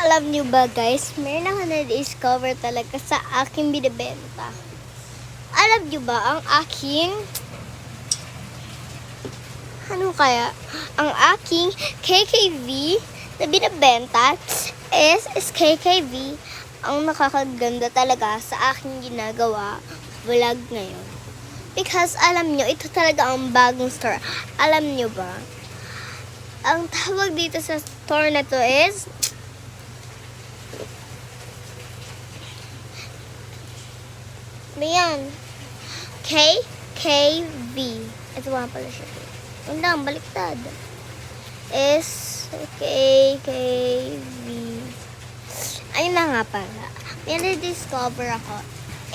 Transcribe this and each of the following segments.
alam nyo ba guys, meron ako na-discover talaga sa aking binibenta. Alam nyo ba, ang aking, ano kaya? Ang aking KKV na binibenta is KKV ang nakakaganda talaga sa aking ginagawa vlog ngayon. Because alam nyo, ito talaga ang bagong store. Alam nyo ba? Ang tawag dito sa store na to is Ayan. KKV. Ito nga pala siya. Undang, baliktad. S KKV. Ayun na nga pala. May na-discover ako.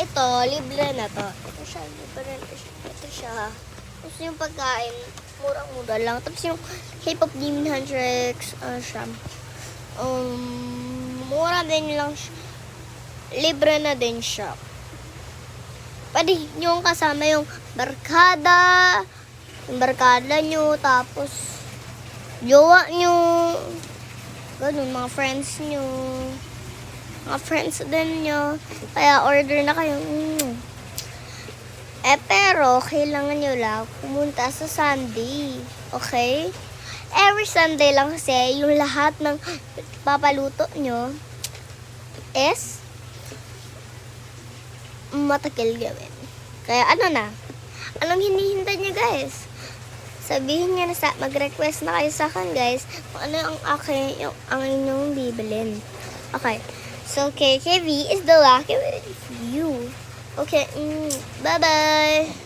Ito, libre na to. Ito siya, libre na siya. Ito siya. Tapos yung pagkain, murang-mura lang. Tapos yung K-pop Demon Huntrix, siya. Mura din lang siya. Libre na din siya. Pwede nyo kasama yung barkada nyo, tapos jowa nyo, ganun, mga friends nyo, mga friends din nyo, kaya order na kayo. Pero kailangan nyo lang pumunta sa Sunday, okay? Every Sunday lang kasi yung lahat ng papaluto nyo is matagal gawin. Kaya ano na? Anong hinihintay niyo guys? Sabihin niyo na mag-request na kayo sa akin guys kung ano ang inyong bibilin. Okay. So KKV is the lucky with you. Okay. Bye-bye.